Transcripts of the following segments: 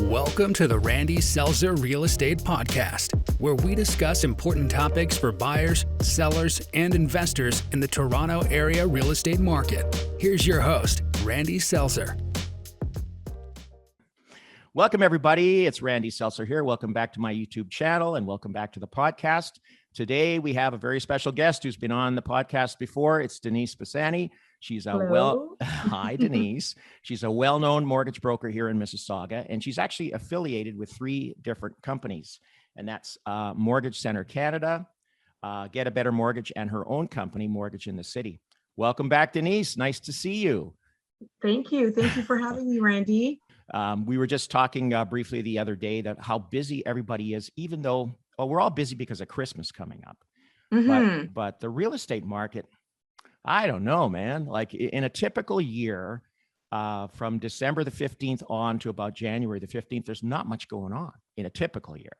Welcome to the rselzer Real Estate Podcast, where we discuss important topics for buyers, sellers, and investors in the Toronto area real estate market. Here's your host, rselzer. Welcome, everybody. It's rselzer here. Welcome back to my YouTube channel and welcome back to the podcast. Today, we have a very special guest who's been on the podcast before. It's Denise Pisani. She's hi, Denise. She's a well-known mortgage broker here in Mississauga, and she's actually affiliated with 3 different companies, and that's Mortgage Center Canada, Get a Better Mortgage, and her own company, Mortgage in the City. Welcome back, Denise. Nice to see you. Thank you. Thank you for having me, Randy. We were just talking briefly the other day that how busy everybody is, even though, well, we're all busy because of Christmas coming up. Mm-hmm. But the real estate market, I don't know, man. Like in a typical year, from December the 15th on to about January the 15th, there's not much going on in a typical year.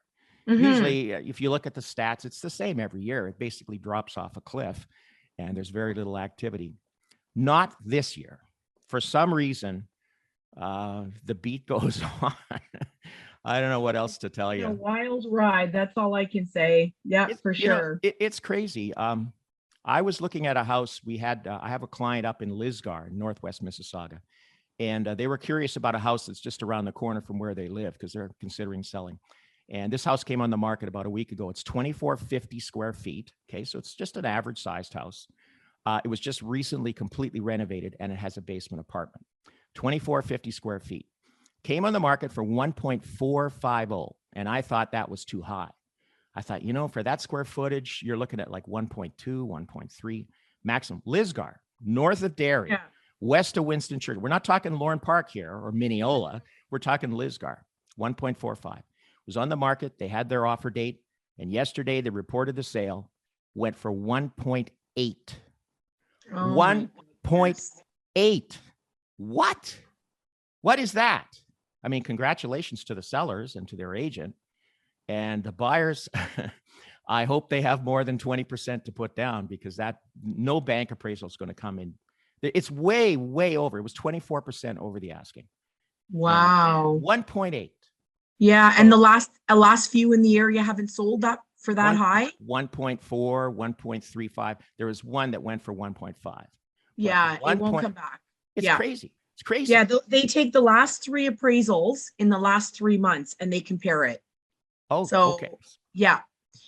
Mm-hmm. Usually, if you look at the stats, it's the same every year. It basically drops off a cliff and there's very little activity. Not this year. For some reason, the beat goes on. I don't know what else to tell you. A wild ride. That's all I can say. Yeah, for sure. It's crazy. I was looking at a house. I have a client up in Lisgar, Northwest Mississauga, and they were curious about a house that's just around the corner from where they live because they're considering selling. And this house came on the market about a week ago. It's 2,450 square feet. Okay, so it's just an average sized house. It was just recently completely renovated, and it has a basement apartment. 2,450 square feet. Came on the market for 1.450, and I thought that was too high. I thought, for that square footage, you're looking at like 1.2, 1.3 maximum. Lisgar, north of Derry, west of Winston Churchill. We're not talking Lorne Park here or Mineola. We're talking Lisgar, 1.45. Was on the market. They had their offer date, and yesterday they reported the sale, went for 1.8. 1.8. What? What is that? I mean, congratulations to the sellers and to their agent. And the buyers, I hope they have more than 20% to put down because no bank appraisal is going to come in. It's way, way over. It was 24% over the asking. Wow. 1.8. Yeah. And the last few in the area haven't sold that for that high? 1.4, 1.35. There was one that went for 1.5. Yeah. It won't come back. It's crazy. It's crazy. Yeah. They take the last 3 appraisals in the last 3 months and they compare it. Oh, so, okay. Yeah.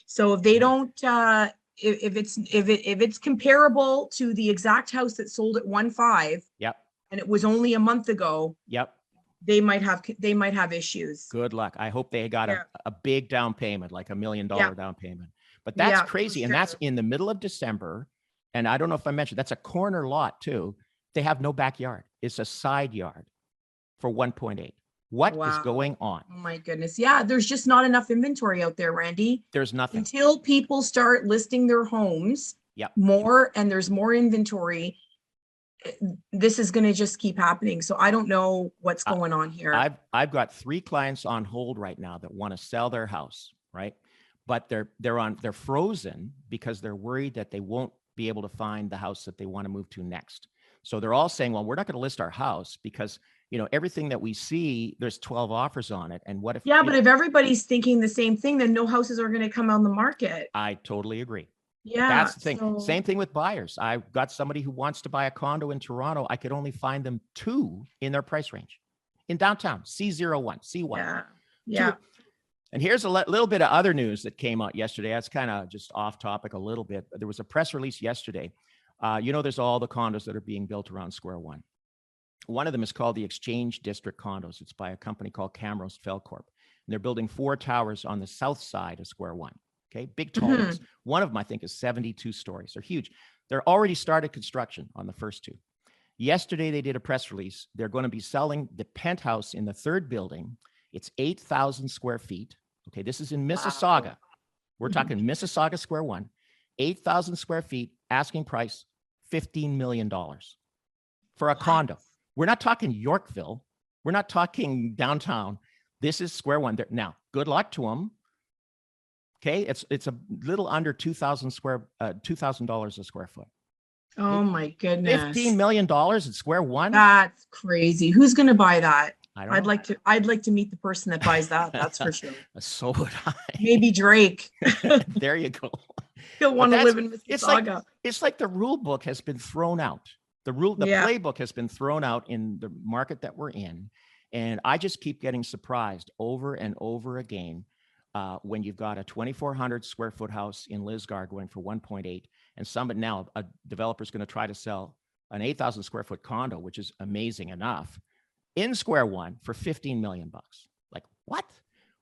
So if they don't, if it's comparable to the exact house that sold at 1.5, yep, and it was only a month ago, yep, they might have issues. Good luck. I hope they got a big down payment, like $1 million down payment. But that's crazy, and that's in the middle of December. And I don't know if I mentioned that's a corner lot too. They have no backyard. It's a side yard for 1.8. What is going on? Oh my goodness. Yeah, there's just not enough inventory out there, Randy. There's nothing. Until people start listing their homes more and there's more inventory, this is going to just keep happening. So I don't know what's going on here. I've got 3 clients on hold right now that want to sell their house, right? But they're frozen because they're worried that they won't be able to find the house that they want to move to next. So they're all saying, well, we're not going to list our house because everything that we see, there's 12 offers on it. And what if? Yeah, but if everybody's thinking the same thing, then no houses are going to come on the market. I totally agree. Yeah. That's the thing. So, same thing with buyers. I've got somebody who wants to buy a condo in Toronto. I could only find them 2 in their price range in downtown, C01, C1. Yeah. 2. And here's a little bit of other news that came out yesterday. That's kind of just off topic a little bit. There was a press release yesterday. There's all the condos that are being built around Square One. One of them is called the Exchange District Condos. It's by a company called Camrose Felcorp. And they're building 4 towers on the south side of Square One. Okay, big tall ones. One of them, I think, is 72 stories. They're huge. They're already started construction on the first 2. Yesterday, they did a press release. They're going to be selling the penthouse in the 3rd building. It's 8,000 square feet. Okay, this is in Mississauga. Wow. We're talking Mississauga Square One. 8,000 square feet, asking price $15 million for a condo. We're not talking Yorkville. We're not talking downtown. This is Square One. Now, good luck to them. Okay, it's a little under $2,000 a square foot. Oh my goodness. $15 million at Square One. That's crazy. Who's going to buy that? I don't I'd know. I'd like to meet the person that buys that. That's for sure. So would I. Maybe Drake. There you go. He'll want to live in It's like, Mississauga. it's like the rule book has been thrown out. The playbook has been thrown out in the market that we're in. And I just keep getting surprised over and over again when you've got a 2,400 square foot house in Lisgar going for 1.8, and now a developer's going to try to sell an 8,000 square foot condo, which is amazing enough, in Square One for 15 million bucks. Like,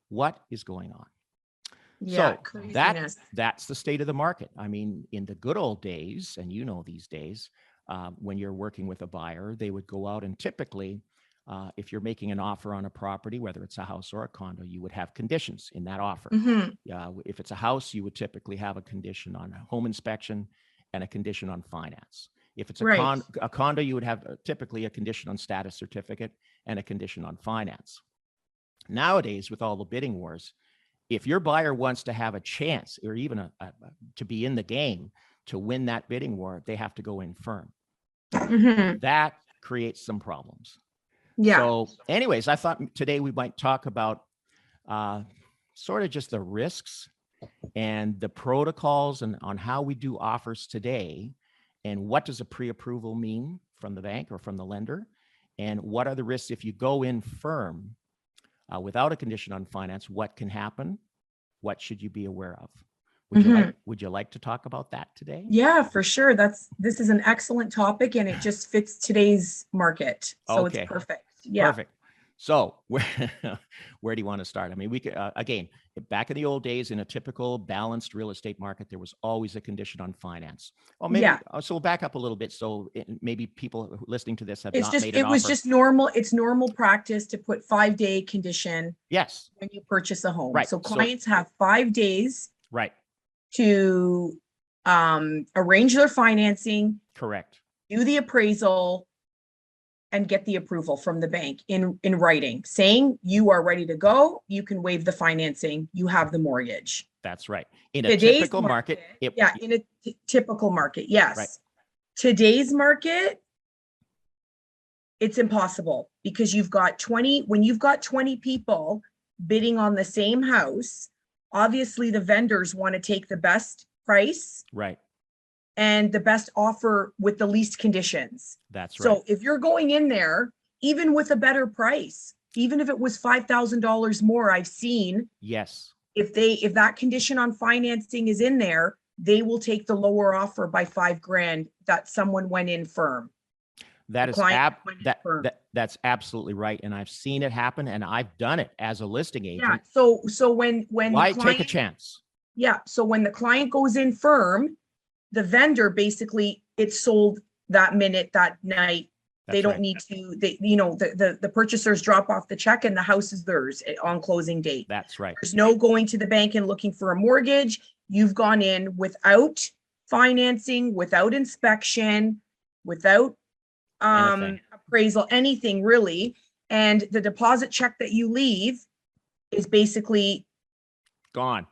what is going on? Yeah, so that's the state of the market. I mean, in the good old days, and these days, when you're working with a buyer, they would go out and typically, if you're making an offer on a property, whether it's a house or a condo, you would have conditions in that offer. If it's a house, you would typically have a condition on a home inspection and a condition on finance. If it's a condo, you would have typically a condition on status certificate and a condition on finance. Nowadays, with all the bidding wars, if your buyer wants to have a chance or even to be in the game to win that bidding war, they have to go in firm. That creates some problems. Yeah. So anyways, I thought today we might talk about sort of just the risks and the protocols and on how we do offers today, and what does a pre-approval mean from the bank or from the lender, and what are the risks if you go in firm without a condition on finance. What can happen? What should you be aware of? Would you like to talk about that today? Yeah, for sure. This is an excellent topic, and it just fits today's market. So it's perfect. Yeah. Perfect. So where do you want to start? I mean, we could, again, back in the old days, in a typical balanced real estate market, there was always a condition on finance. Well, maybe, so we'll back up a little bit. So maybe people listening to this have not made an offer. It was just normal. It's normal practice to put 5-day condition. Yes. When you purchase a home. Right. So clients have 5 days. Right. To arrange their financing. Correct. Do the appraisal and get the approval from the bank in writing saying you are ready to go. You can waive the financing. You have the mortgage. That's right. In a typical market. In a typical market. Yes. Right. Today's market, it's impossible because when you've got 20 people bidding on the same house, obviously the vendors want to take the best price. Right. And the best offer with the least conditions. That's right. So if you're going in there, even with a better price, even if it was $5,000 more, I've seen. Yes. If that condition on financing is in there, they will take the lower offer by $5,000 that someone went in firm. That's absolutely right. And I've seen it happen, and I've done it as a listing agent. Yeah. So when why take a chance? Yeah. So when the client goes in firm, the vendor basically, it's sold that minute, that night. They don't need to, the purchasers drop off the check and the house is theirs on closing date. That's right. There's no going to the bank and looking for a mortgage. You've gone in without financing, without inspection, without appraisal, anything really. And the deposit check that you leave is basically gone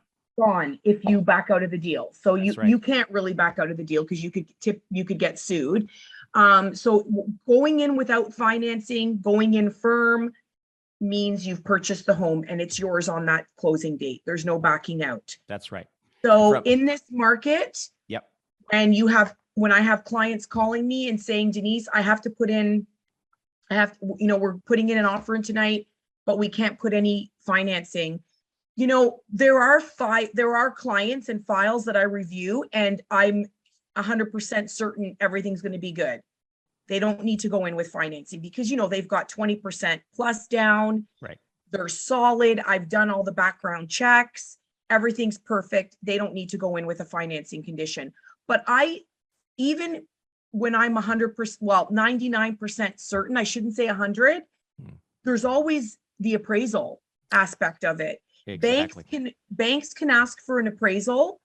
if you back out of the deal. So you can't really back out of the deal because you could get sued. So going in without financing, going in firm means you've purchased the home and it's yours on that closing date. There's no backing out. That's right. So in this market, and when I have clients calling me and saying, Denise, we're putting in an offer in tonight, but we can't put any financing. There are clients and files that I review, and I'm 100% certain everything's going to be good. They don't need to go in with financing because, they've got 20% plus down. Right. They're solid. I've done all the background checks. Everything's perfect. They don't need to go in with a financing condition. But even when I'm 99% certain, I shouldn't say 100, there's always the appraisal aspect of it. Exactly. Banks can ask for an appraisal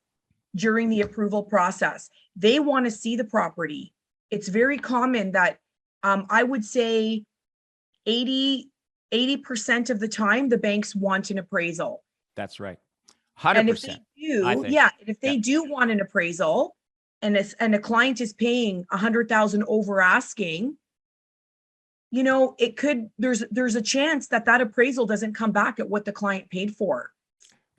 during the approval process. They want to see the property. It's very common that I would say 80% of the time the banks want an appraisal. That's right. 100%. And if they do want an appraisal and a client is paying $100,000 over asking, it could, there's a chance that that appraisal doesn't come back at what the client paid for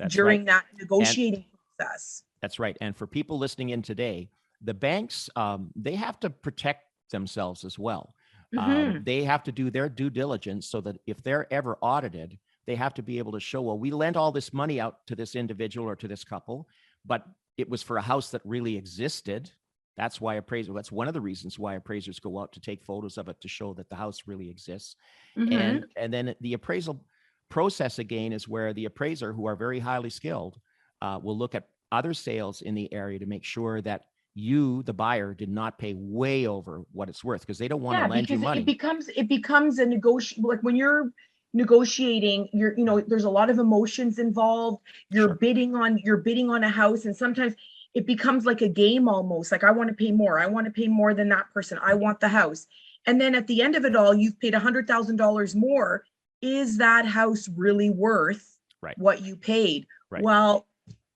during that negotiating process. That's right. And for people listening in today, the banks, they have to protect themselves as well. They have to do their due diligence so that if they're ever audited, they have to be able to show, well, we lent all this money out to this individual or to this couple, but it was for a house that really existed. That's why that's one of the reasons why appraisers go out to take photos of it to show that the house really exists. And then the appraisal process again is where the appraiser, who are very highly skilled, will look at other sales in the area to make sure that you, the buyer, did not pay way over what it's worth, because they don't want to lend you money. It becomes a negotiation. Like when you're negotiating, there's a lot of emotions involved. You're bidding on a house, and sometimes it becomes like a game almost. Like, I want to pay more. I want to pay more than that person. I want the house. And then at the end of it all, you've paid $100,000 more. Is that house really worth what you paid? Right. Well,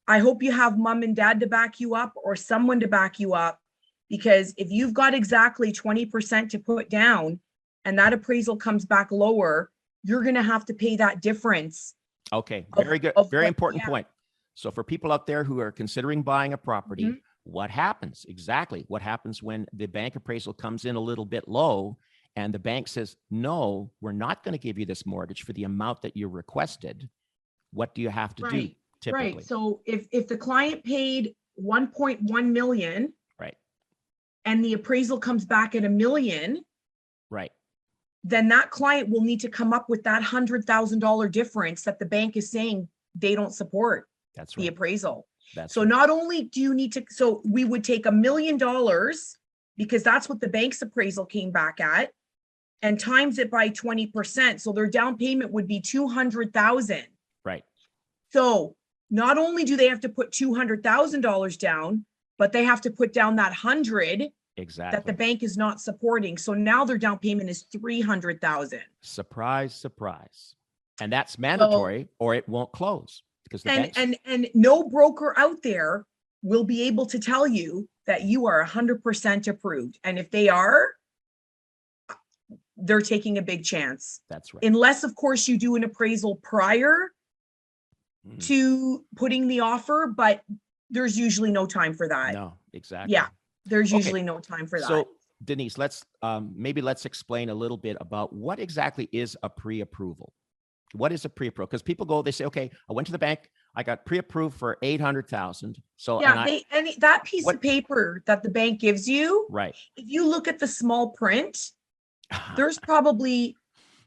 I hope you have mom and dad to back you up, or someone to back you up, because if you've got exactly 20% to put down and that appraisal comes back lower, you're going to have to pay that difference. Okay. Very good. Very important point. So for people out there who are considering buying a property, what happens exactly? What happens when the bank appraisal comes in a little bit low and the bank says, no, we're not going to give you this mortgage for the amount that you requested? What do you have to do? Typically. Right. So if the client paid 1.1 million, and the appraisal comes back at $1 million, then that client will need to come up with that $100,000 difference that the bank is saying they don't support. That's right. The appraisal. So not only do you need to, so we would take $1 million, because that's what the bank's appraisal came back at, and times it by 20%. So their down payment would be $200,000. Right. So not only do they have to put $200,000 down, but they have to put down that 100 that the bank is not supporting. So now their down payment is $300,000. Surprise, surprise. And that's mandatory, or it won't close, because the and no broker out there will be able to tell you that you are 100% approved. And if they are, they're taking a big chance. That's right. Unless, of course, you do an appraisal prior to putting the offer, but there's usually no time for that. No, exactly. Yeah, there's usually no time for that. So Denise, let's explain a little bit about what exactly is a pre-approval. What is a pre-approval? Because people go, they say, okay, I went to the bank, I got pre-approved for $800,000. So that piece of paper that the bank gives you, if you look at the small print, there's probably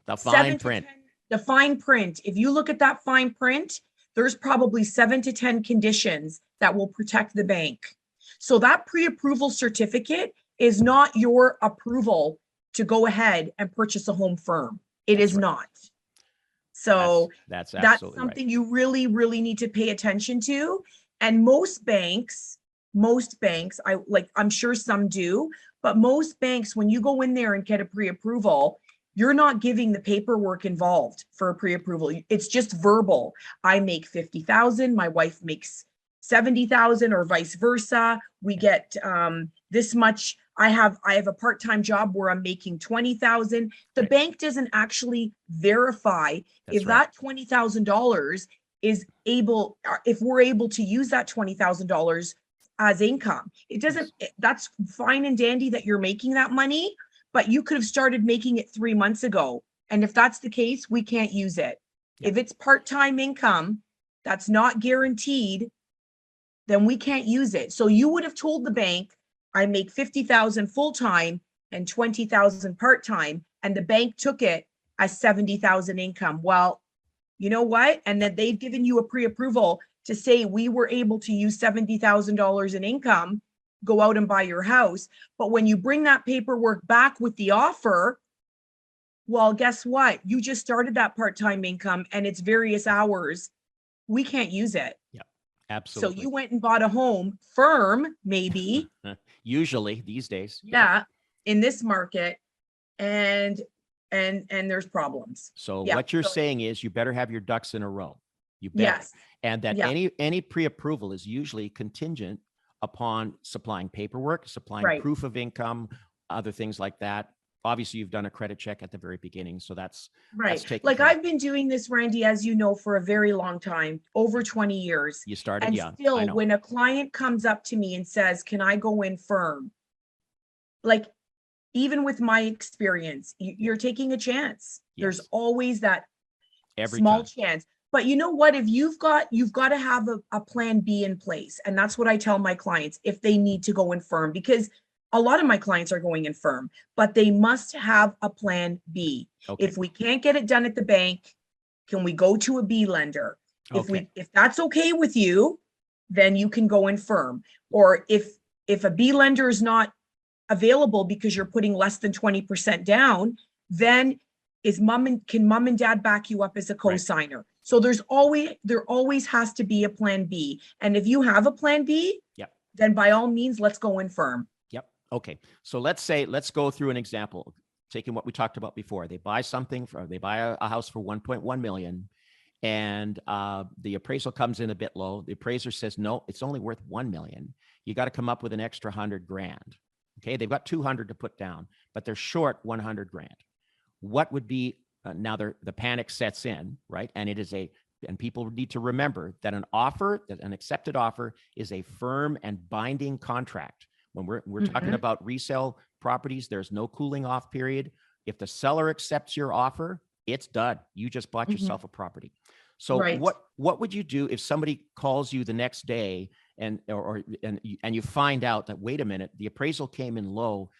the fine print. The fine print. If you look at that fine print, there's probably 7 to 10 conditions that will protect the bank. So that pre-approval certificate is not your approval to go ahead and purchase a home firm. It is not. So that's something you really, really need to pay attention to. And most banks, I'm sure some do, but most banks, when you go in there and get a pre-approval, you're not giving the paperwork involved for a pre-approval. It's just verbal. I make 50,000, my wife makes 70,000, or vice versa. We get this much. I have a part-time job where I'm making 20,000. The bank doesn't actually verify if that $20,000 is able, if we're able to use that $20,000 as income. It doesn't, that's fine and dandy that you're making that money, but you could have started making it 3 months ago. And if that's the case, we can't use it. If it's part-time income that's not guaranteed, then we can't use it. So you would have told the bank, I make 50,000 full-time and 20,000 part-time, and the bank took it as 70,000 income. Well, you know what? And then they've given you a pre-approval to say we were able to use $70,000 in income, go out and buy your house. But when you bring that paperwork back with the offer, well, guess what? You just started that part-time income and it's various hours. We can't use it. Yeah, absolutely. So you went and bought a home firm, maybe. Usually these days. Yeah, in this market, and there's problems. So what you're saying is you better have your ducks in a row. You better. Yes. And that any pre-approval is usually contingent upon supplying paperwork, supplying proof of income, other things like that. obviously you've done a credit check at the very beginning. So that's Right. taken Like care of. I've been doing this, Randy, as you know, for a very long time, over 20 years. You started And young. I still, know. when a client comes up to me and says, can I go in firm? Like, even with my experience, you're taking a chance. There's Yes. always that Every small time. chance. But you know what? If you've got to have a plan B in place. And that's what I tell my clients if they need to go in firm, because a lot of my clients are going in firm, but they must have a plan B. Okay. If we can't get it done at the bank, can we go to a B lender? Okay. If that's okay with you, then you can go in firm. Or if a B lender is not available because you're putting less than 20% down, then can mom and dad back you up as a co-signer? Right. So there always has to be a plan B. And if you have a plan B, yep, then by all means, let's go in firm. Yep. Okay. So let's go through an example, taking what we talked about before. They buy they buy a house for 1.1 million, and the appraisal comes in a bit low. The appraiser says, no, it's only worth 1 million. You got to come up with an extra 100 grand. Okay. They've got 200 to put down, but they're short 100 grand. What would be, now the panic sets in, right? And and people need to remember that an accepted offer is a firm and binding contract. When we're talking about resale properties, there's no cooling off period. If the seller accepts your offer, it's done. You just bought yourself a property. So what would you do if somebody calls you the next day and you find out that, wait a minute, the appraisal came in low.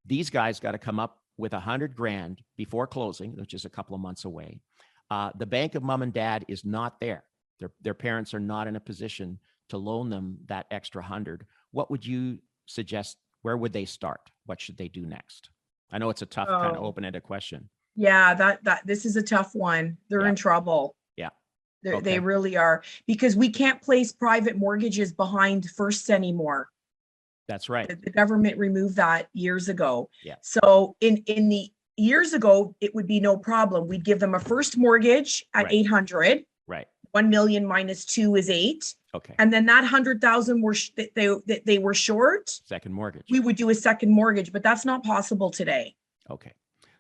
These guys got to come up with 100 grand before closing, which is a couple of months away. The bank of mom and dad is not there. Their parents are not in a position to loan them that extra 100. What would you suggest? Where would they start? What should they do next? I know it's a tough kind of open-ended question. Yeah, this is a tough one. They're in trouble. Yeah. They really are, because we can't place private mortgages behind firsts anymore. That's right. The government removed that years ago. Yeah. So in the years ago, it would be no problem. We'd give them a first mortgage at 800. Right. 1 million minus 2 is 8. Okay. And then that 100,000 they were short. Second mortgage. We would do a second mortgage, but that's not possible today. Okay.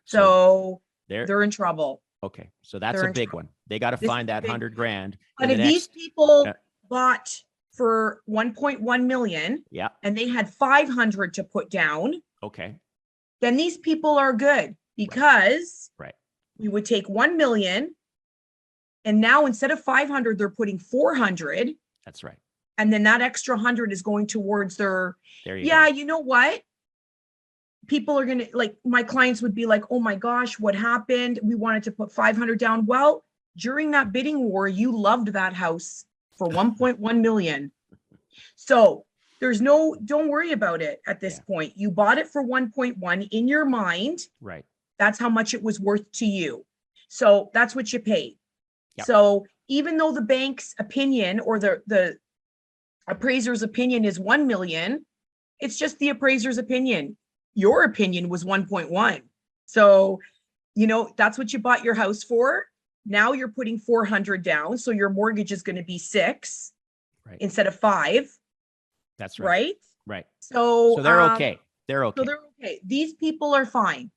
So they're in trouble. Okay. So that's a big one. They got to find that 100 grand. But if these people bought for 1.1 million, and they had 500 to put down, okay, then these people are good, because we would take 1 million, and now instead of 500, they're putting 400. That's right. And then that extra 100 is going towards their, go. You know what? People are going to, like, my clients would be like, oh my gosh, what happened? We wanted to put 500 down. Well, during that bidding war, you loved that house for 1.1 million. So don't worry about it at this point. You bought it for 1.1 in your mind. Right. That's how much it was worth to you. So that's what you paid. Yep. So even though the bank's opinion or the appraiser's opinion is 1 million, it's just the appraiser's opinion. Your opinion was 1.1. So, that's what you bought your house for. Now you're putting 400 down. So your mortgage is going to be 6 instead of 5. That's right. Right. So they're okay. They're okay. So they're okay. These people are fine,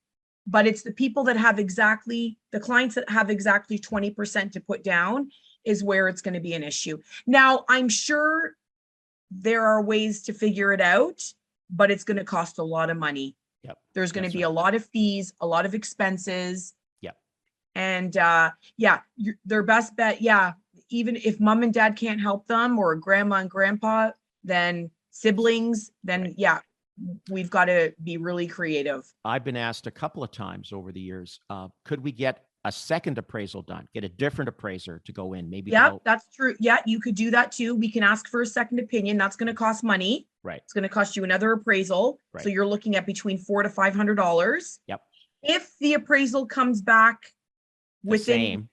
but it's the people that have the clients that have exactly 20% to put down is where it's going to be an issue. Now, I'm sure there are ways to figure it out, but it's going to cost a lot of money. Yep. There's going to be a lot of fees, a lot of expenses. Yep. And their best bet, even if mom and dad can't help them, or grandma and grandpa, then siblings, then we've got to be really creative. I've been asked a couple of times over the years, could we get a second appraisal done, get a different appraiser to go in? Maybe. Yeah, that's true. Yeah, you could do that too. We can ask for a second opinion. That's going to cost money. Right. It's going to cost you another appraisal. Right. So you're looking at between $400 to $500. Yep. If the appraisal comes back within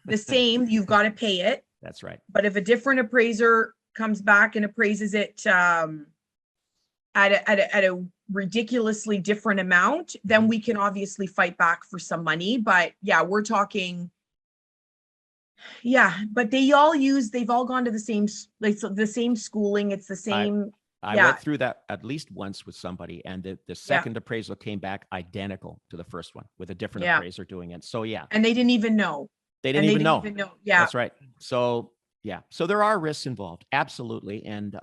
the same, you've got to pay it. That's right. But if a different appraiser comes back and appraises it at a ridiculously different amount, then we can obviously fight back for some money. But we're talking, but they've all gone to the same schooling. It's the same. I went through that at least once with somebody, and the second appraisal came back identical to the first one with a different appraiser doing it. So And they didn't even know. They didn't even know. Yeah. That's right. So so there are risks involved. Absolutely. And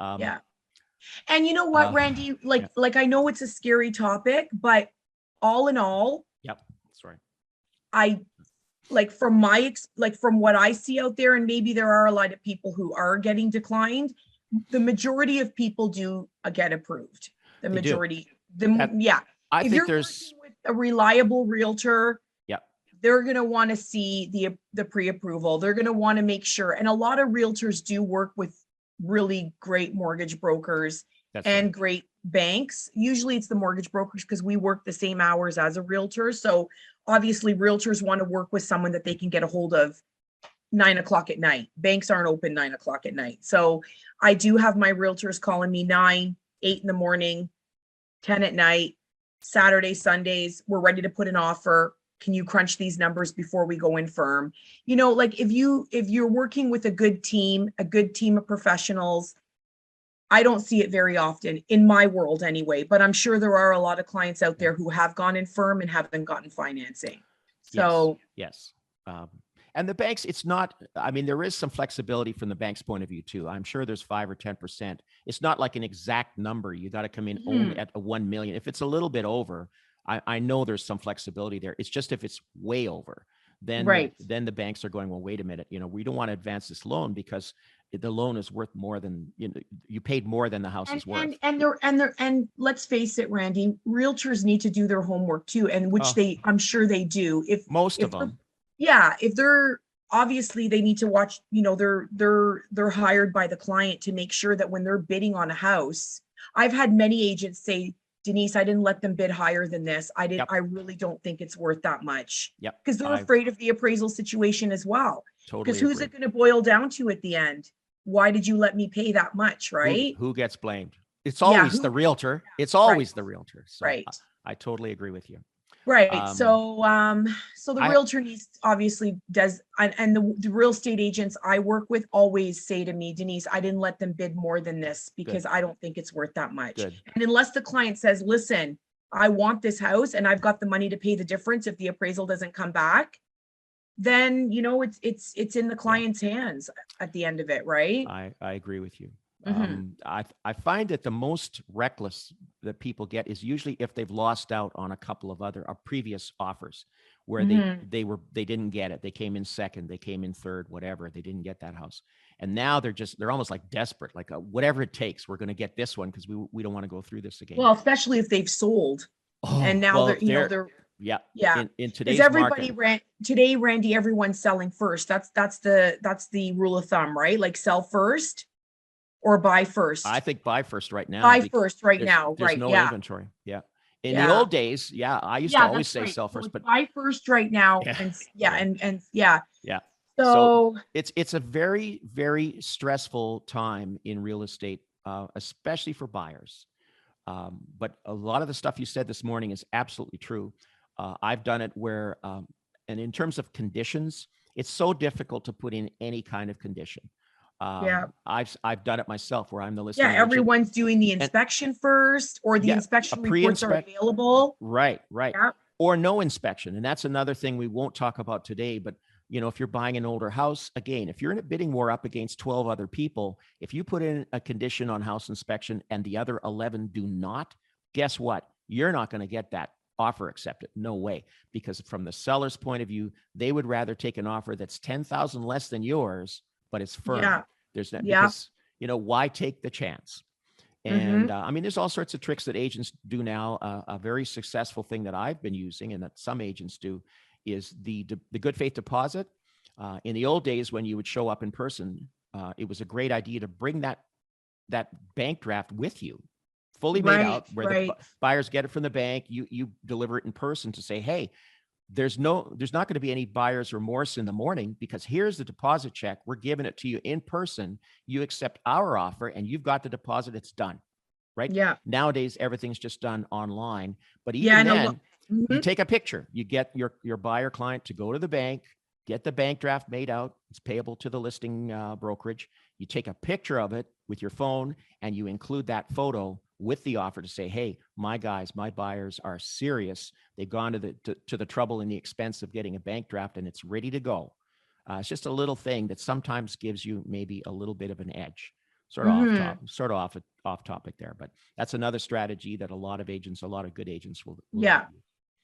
and you know what, Randy, like I know it's a scary topic, but all in all, sorry. I like from what I see out there, and maybe there are a lot of people who are getting declined. The majority of people do get approved. The majority, I think there's with a reliable realtor. They're going to want to see the pre-approval. They're going to want to make sure. And a lot of realtors do work with really great mortgage brokers great banks. Usually it's the mortgage brokers because we work the same hours as a realtor. So obviously realtors want to work with someone that they can get a hold of 9 o'clock at night. Banks aren't open 9 o'clock at night. So I do have my realtors calling me 9, 8 in the morning, 10 at night, Saturday, Sundays. We're ready to put an offer. Can you crunch these numbers before we go in firm? You know, like if you're working with a good team of professionals, I don't see it very often in my world anyway, but I'm sure there are a lot of clients out there who have gone in firm and haven't gotten financing. So yes. And the banks, it's not, I mean, there is some flexibility from the bank's point of view too. I'm sure there's 5 or 10%. It's not like an exact number. You got to come in only at a 1 million. If it's a little bit over, I know there's some flexibility there. It's just if it's way over, then the banks are going, well, wait a minute, you know, we don't want to advance this loan because the loan is worth more than, you know, you paid more than the house is worth. And let's face it, Randy, realtors need to do their homework too, and which I'm sure they do. If them. Yeah, if they're obviously they need to watch, you know, they're hired by the client to make sure that when they're bidding on a house. I've had many agents say, Denise, I didn't let them bid higher than this. I really don't think it's worth that much. Because they're afraid of the appraisal situation as well. Because who's it going to boil down to at the end? Why did you let me pay that much, right? Who gets blamed? It's always the realtor. It's always the realtor. So I totally agree with you. Right. So the realtor needs obviously does, and the real estate agents I work with always say to me, Denise, I didn't let them bid more than this because I don't think it's worth that much. And unless the client says, listen, I want this house and I've got the money to pay the difference if the appraisal doesn't come back, then, you know, it's in the client's hands at the end of it. Right. I agree with you. I find that the most reckless that people get is usually if they've lost out on a couple of other previous offers where they didn't get it. They came in second, they came in third, whatever. They didn't get that house. And now they're almost like desperate, like whatever it takes, we're going to get this one because we don't want to go through this again. Well, especially if they've sold and now they're in today's market. Today, Randy, everyone's selling first. That's the rule of thumb, right? Like sell first. Or buy first. I think buy first right now. There's no inventory. In the old days, I used to always say sell first, but buy first right now. So it's a very, very stressful time in real estate, especially for buyers. But a lot of the stuff you said this morning is absolutely true. I've done it where, and in terms of conditions, it's so difficult to put in any kind of condition. I've done it myself where I'm the listing agent. Everyone's doing the inspection first, or the inspection reports are available. Right. Or no inspection. And that's another thing we won't talk about today, but you know, if you're buying an older house, again, if you're in a bidding war up against 12 other people, if you put in a condition on house inspection and the other 11 do not, guess what? You're not going to get that offer accepted. No way. Because from the seller's point of view, they would rather take an offer that's 10,000 less than yours, but it's firm. There's that because, you know, why take the chance? And I mean, there's all sorts of tricks that agents do now. A very successful thing that I've been using and that some agents do is the good faith deposit. In the old days, when you would show up in person, it was a great idea to bring that bank draft with you, fully made out, where the buyers get it from the bank. You deliver it in person to say, hey, there's not going to be any buyer's remorse in the morning because here's the deposit check. We're giving it to you in person. You accept our offer and you've got the deposit. It's done. Right. Yeah. Nowadays, everything's just done online. But even then, you take a picture, you get your buyer client to go to the bank, get the bank draft made out. It's payable to the listing brokerage. You take a picture of it with your phone and you include that photo with the offer to say, hey, my guys, my buyers are serious. They've gone to the trouble and the expense of getting a bank draft and it's ready to go. It's just a little thing that sometimes gives you maybe a little bit of an edge. Sort of off topic there, but that's another strategy that a lot of good agents will Yeah.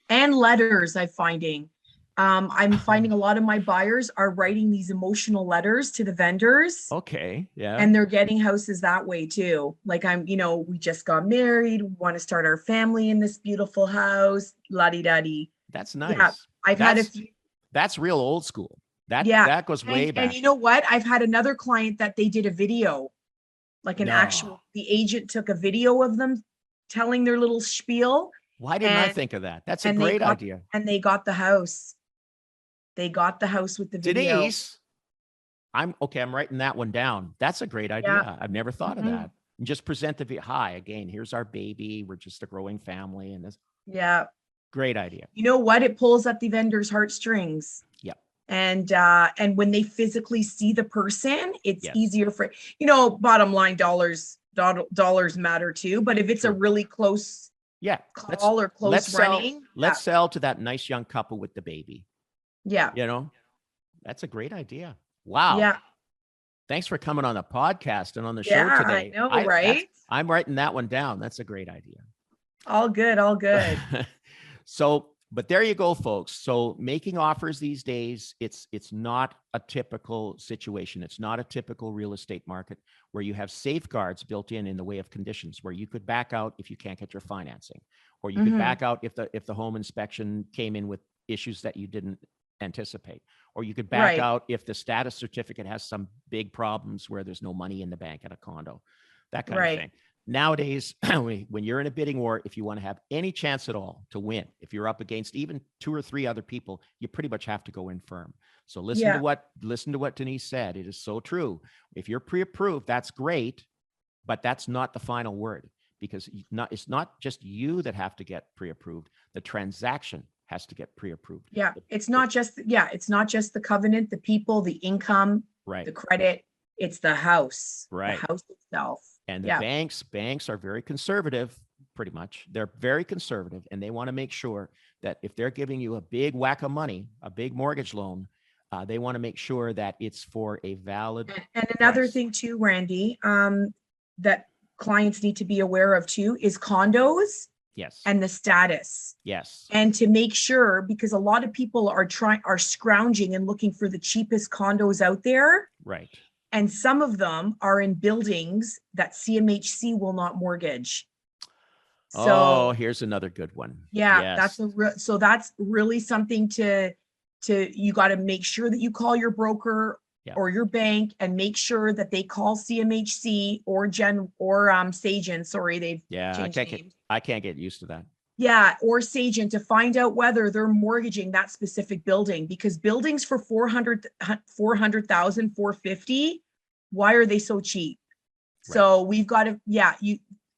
And letters I'm finding a lot of my buyers are writing these emotional letters to the vendors. Okay. Yeah. And they're getting houses that way too. Like we just got married. We want to start our family in this beautiful house. La-di-da-di. That's nice. Yeah, I've had a few. That's real old school. That goes way back. And you know what? I've had another client that they did a video, like the agent took a video of them telling their little spiel. Why didn't I think of that? That's a great idea. And they got the house. They got the house with the video. Denise, I'm writing that one down. That's a great idea. Yeah. I've never thought of that. And just present hi, again, here's our baby. We're just a growing family. And this. Yeah. Great idea. You know what? It pulls at the vendor's heartstrings. Yeah. And when they physically see the person, it's easier for, bottom line dollars matter too. But if it's a really close call or close running. Let's sell to that nice young couple with the baby. Yeah. That's a great idea. Wow. Yeah. Thanks for coming on the podcast and on the show today. I know, right? I'm writing that one down. That's a great idea. All good. But there you go, folks. So making offers these days, it's not a typical situation. It's not a typical real estate market where you have safeguards built in the way of conditions where you could back out if you can't get your financing, or you could back out if the home inspection came in with issues that you didn't anticipate, or you could back out if the status certificate has some big problems where there's no money in the bank at a condo, that kind of thing. Nowadays, when you're in a bidding war, if you want to have any chance at all to win, if you're up against even 2 or 3 other people, you pretty much have to go in firm. So listen to what Denise said. It is so true. If you're pre-approved, that's great, but that's not the final word, because it's not just you that have to get pre-approved. The transaction has to get pre-approved. Yeah. It's not just the covenant, the people, the income, the credit, it's the house, the house itself. And the banks are very conservative, pretty much. They're very conservative, and they want to make sure that if they're giving you a big whack of money, a big mortgage loan, they want to make sure that it's for a valid and another thing too, Randy, that clients need to be aware of too is condos. Yes. And the status. Yes. And to make sure, because a lot of people are scrounging and looking for the cheapest condos out there. Right. And some of them are in buildings that CMHC will not mortgage. So here's another good one. Yeah, yes. That's really something to you got to make sure that you call your broker or your bank and make sure that they call CMHC or Sagen. Sorry, they've changed names. I can't get used to that. Yeah, or Sagen to find out whether they're mortgaging that specific building, because buildings for 400,000, 450, why are they so cheap? Right. So we've got to,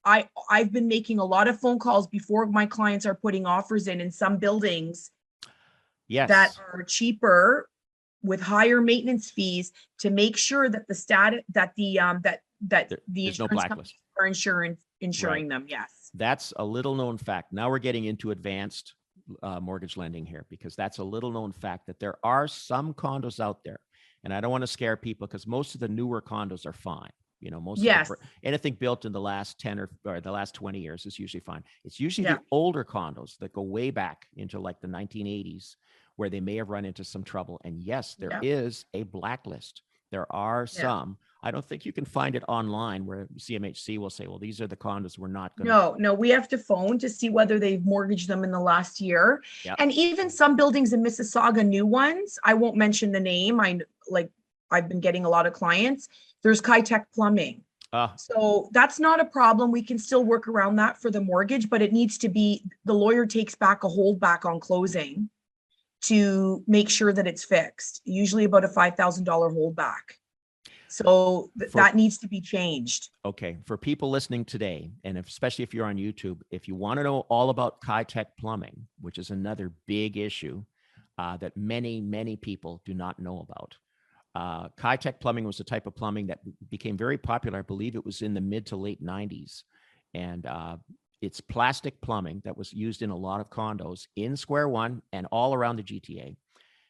I've been making a lot of phone calls before my clients are putting offers in some buildings that are cheaper with higher maintenance fees to make sure that the status that the insurance companies are insuring them. Yes. That's a little known fact. Now we're getting into advanced mortgage lending here, because that's a little known fact that there are some condos out there, and I don't want to scare people because most of the newer condos are fine. Most of anything built in the last 10 or the last 20 years is usually fine. It's usually the older condos that go way back into like the 1980s where they may have run into some trouble. And yes, there is a blacklist. There are some. I don't think you can find it online where CMHC will say, well, these are the condos we're not going to. No, we have to phone to see whether they've mortgaged them in the last year. Yep. And even some buildings in Mississauga, new ones, I won't mention the name. I've been getting a lot of clients. There's Kitech plumbing. So that's not a problem. We can still work around that for the mortgage, but it needs to be, the lawyer takes back a holdback on closing to make sure that it's fixed, usually about a $5,000 holdback. So that needs to be changed. Okay. For people listening today, and especially if you're on YouTube, if you want to know all about Kitech plumbing, which is another big issue, that many people do not know about. Kitech plumbing was a type of plumbing that became very popular. I believe it was in the mid to late 90s. And it's plastic plumbing that was used in a lot of condos in Square One and all around the GTA.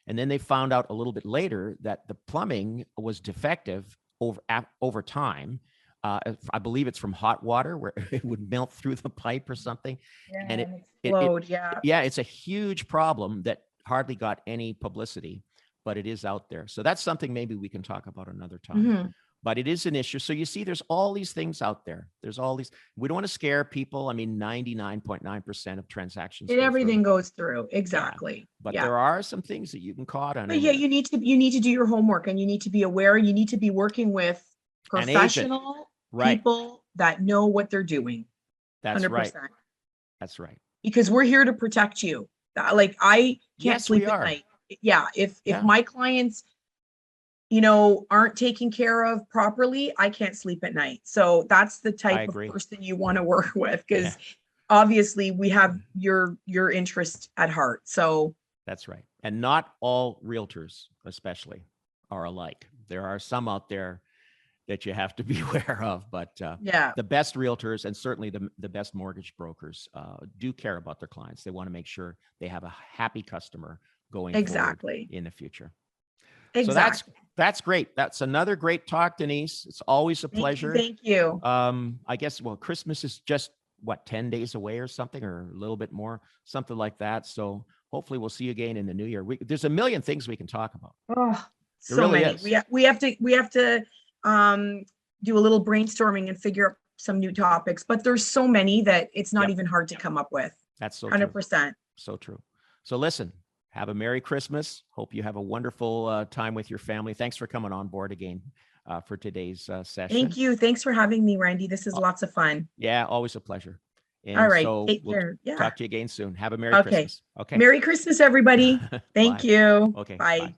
And then they found out a little bit later that the plumbing was defective over time. I believe it's from hot water where it would melt through the pipe or something. Yeah, And explode. yeah, it's a huge problem that hardly got any publicity, but it is out there. So that's something maybe we can talk about another time. Mhm. But it is an issue. So you see, there's all these things out there. There's all these, we don't want to scare people. I mean, 99.9% of transactions. Everything goes through. Exactly. Yeah. But yeah. there are some things that you can caught on. But yeah, you need to do your homework, and you need to be aware. You need to be working with professional people that know what they're doing. That's 100%. right. That's right. Because we're here to protect you. Like, I can't sleep at night. Yeah. If my clients, aren't taken care of properly, I can't sleep at night. So that's the type of person you want to work with, because obviously we have your interest at heart. So that's right. And not all realtors, especially, are alike. There are some out there that you have to be aware of, but the best realtors and certainly the best mortgage brokers do care about their clients. They want to make sure they have a happy customer going forward in the future. Exactly. So that's great. That's another great talk, Denise. It's always a pleasure. Thank you. I guess, Christmas is just 10 days away or something, or a little bit more, something like that. So hopefully we'll see you again in the new year. There's a million things we can talk about. Oh, so many. We have to do a little brainstorming and figure out some new topics, but there's so many that it's not even hard to come up with. That's so 100%. True. So true. So listen, have a Merry Christmas. Hope you have a wonderful time with your family. Thanks for coming on board again for today's session. Thank you. Thanks for having me, Randy. This is lots of fun. Yeah, always a pleasure. And all right. So take care. Talk to you again soon. Have a Merry Christmas. Okay. Merry Christmas, everybody. Thank you. Okay. Bye. Bye.